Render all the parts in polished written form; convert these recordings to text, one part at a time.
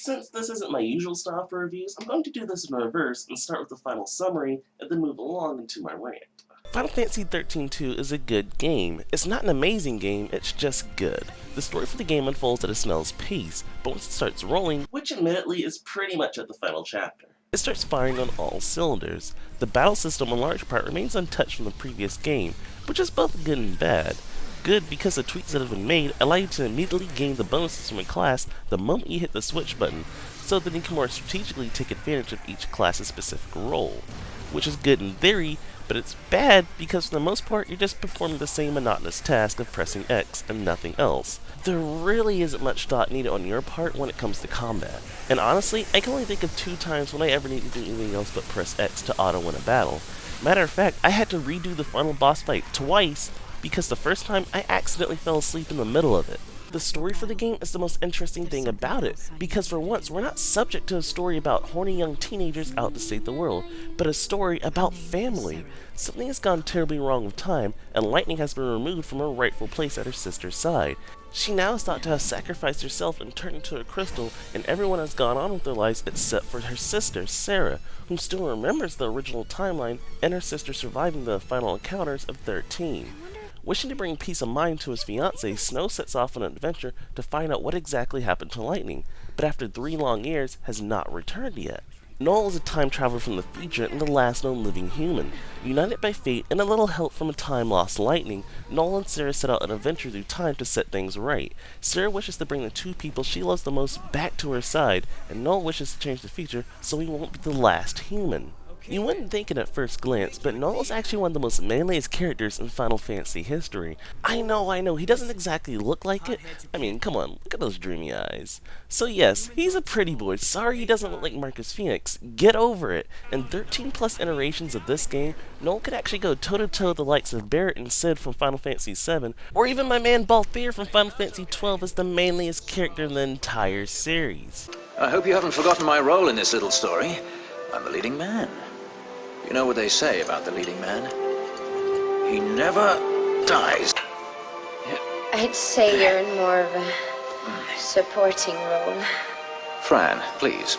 Since this isn't my usual style for reviews, I'm going to do this in reverse and start with the final summary and then move along into my rant. Final Fantasy XIII-2 is a good game. It's not an amazing game, it's just good. The story for the game unfolds at a snail's pace, but once it starts rolling, which admittedly is pretty much at the final chapter, it starts firing on all cylinders. The battle system in large part remains untouched from the previous game, which is both good and bad. Good because the tweaks that have been made allow you to immediately gain the bonuses from a class the moment you hit the switch button, so that you can more strategically take advantage of each class's specific role. Which is good in theory, but it's bad because for the most part you're just performing the same monotonous task of pressing X and nothing else. There really isn't much thought needed on your part when it comes to combat. And honestly, I can only think of 2 times when I ever needed to do anything else but press X to auto-win a battle. Matter of fact, I had to redo the final boss fight twice because the first time I accidentally fell asleep in the middle of it. The story for the game is the most interesting thing about it, because for once we're not subject to a story about horny young teenagers out to save the world, but a story about family. Something has gone terribly wrong with time, and Lightning has been removed from her rightful place at her sister's side. She now is thought to have sacrificed herself and turned into a crystal, and everyone has gone on with their lives except for her sister, Sarah, who still remembers the original timeline and her sister surviving the final encounters of 13. Wishing to bring peace of mind to his fiancée, Snow sets off on an adventure to find out what exactly happened to Lightning, but after 3 long years has not returned yet. Noel is a time traveler from the future and the last known living human. United by fate and a little help from a time-lost Lightning, Noel and Sarah set out an adventure through time to set things right. Sarah wishes to bring the 2 people she loves the most back to her side, and Noel wishes to change the future so he won't be the last human. You wouldn't think it at first glance, but Noel is actually one of the most manliest characters in Final Fantasy history. I know, he doesn't exactly look like it. I mean, come on, look at those dreamy eyes. So yes, he's a pretty boy. Sorry he doesn't look like Marcus Phoenix. Get over it. In 13 plus iterations of this game, Noel could actually go toe-to-toe with the likes of Barrett and Sid from Final Fantasy VII, or even my man Balthier from Final Fantasy XII as the manliest character in the entire series. I hope you haven't forgotten my role in this little story. I'm the leading man. You know what they say about the leading man? He never dies. I'd say you're in more of a supporting role. Fran, please.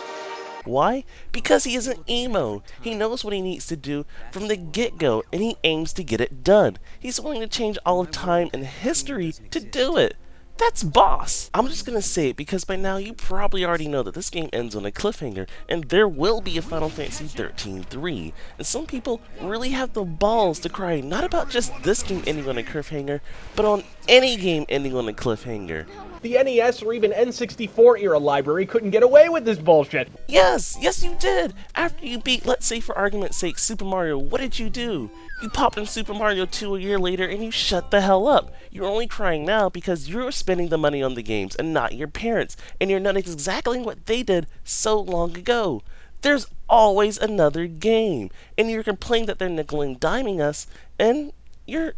Why? Because he isn't emo. He knows what he needs to do from the get-go, and he aims to get it done. He's willing to change all of time and history to do it. That's boss! I'm just gonna say it because by now you probably already know that this game ends on a cliffhanger, and there will be a Final Fantasy XIII-3. And some people really have the balls to cry not about just this game ending on a cliffhanger, but on any game ending on a cliffhanger. The NES or even N64 era library couldn't get away with this bullshit. Yes you did! After you beat, let's say for argument's sake, Super Mario, what did you do? You popped in Super Mario 2 a year later and you shut the hell up. You're only crying now because you're spending the money on the games and not your parents, and you're not exactly what they did so long ago. There's always another game, and you're complaining that they're nickel and diming us, and you're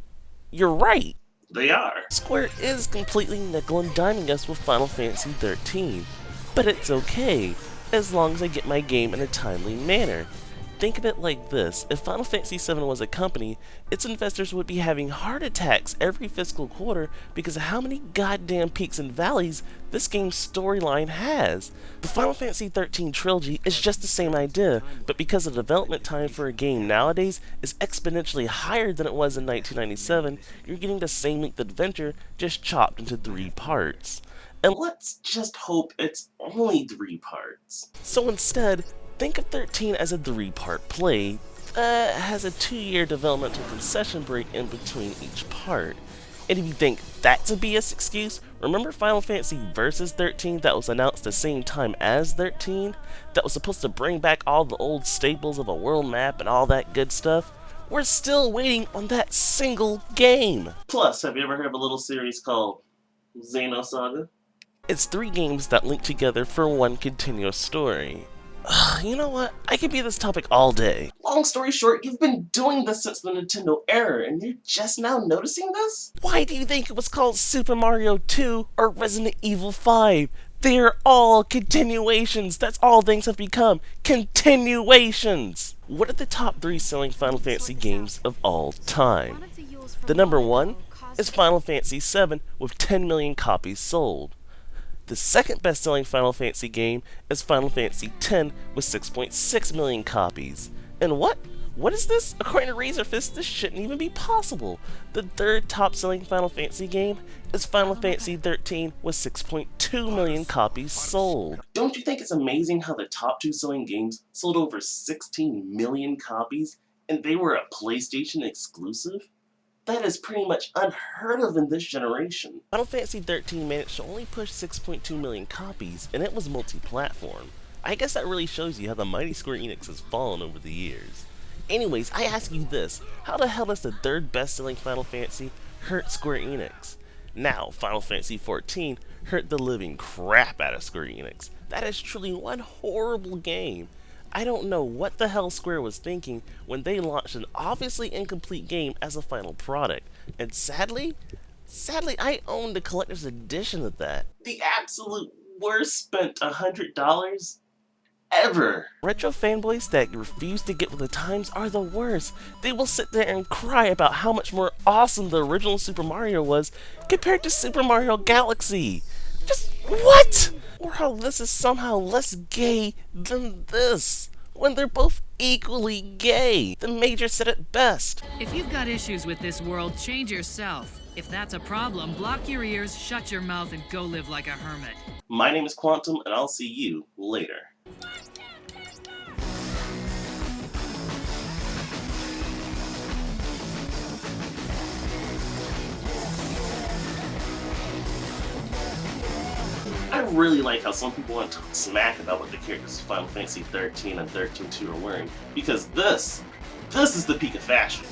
right. They are. Square is completely nickel and diming us with Final Fantasy XIII, but it's okay, as long as I get my game in a timely manner. Think of it like this: if Final Fantasy VII was a company, its investors would be having heart attacks every fiscal quarter because of how many goddamn peaks and valleys this game's storyline has. The Final Fantasy XIII trilogy is just the same idea, but because the development time for a game nowadays is exponentially higher than it was in 1997, you're getting the same length adventure just chopped into 3 parts. And let's just hope it's only 3 parts. So instead, think of 13 as a 3-part play, has a 2-year developmental concession break in between each part. And if you think that's a BS excuse, remember Final Fantasy Versus 13 that was announced the same time as 13? That was supposed to bring back all the old staples of a world map and all that good stuff? We're still waiting on that single game! Plus, have you ever heard of a little series called Xenosaga? It's 3 games that link together for one continuous story. You know what? I could be this topic all day. Long story short, you've been doing this since the Nintendo era, and you're just now noticing this? Why do you think it was called Super Mario 2 or Resident Evil 5? They're all continuations. That's all things have become. Continuations! What are the top 3 selling Final Fantasy games of all time? The number 1 is Final Fantasy VII with 10 million copies sold. The The second best-selling Final Fantasy game is Final Fantasy X with 6.6 million copies. And what? What is this? According to XIII-2, this shouldn't even be possible. The third top-selling Final Fantasy game is Final Fantasy XIII with 6.2 million copies sold. Don't you think it's amazing how the top two selling games sold over 16 million copies and they were a PlayStation exclusive? That is pretty much unheard of in this generation. Final Fantasy XIII managed to only push 6.2 million copies, and it was multi-platform. I guess that really shows you how the mighty Square Enix has fallen over the years. Anyways, I ask you this, how the hell does the third best-selling Final Fantasy hurt Square Enix? Now, Final Fantasy XIV hurt the living crap out of Square Enix. That is truly one horrible game. I don't know what the hell Square was thinking when they launched an obviously incomplete game as a final product. And sadly, I own the collector's edition of that. The absolute worst spent $100 ever. Retro fanboys that refuse to get with the times are the worst. They will sit there and cry about how much more awesome the original Super Mario was compared to Super Mario Galaxy. Just what? Or how this is somehow less gay than this, when they're both equally gay. The Major said it best. If you've got issues with this world, change yourself. If that's a problem, block your ears, shut your mouth, and go live like a hermit. My name is Quantum, and I'll see you later. I really like how some people want to talk smack about what the characters of Final Fantasy XIII and XIII-2 are wearing, because this is the peak of fashion.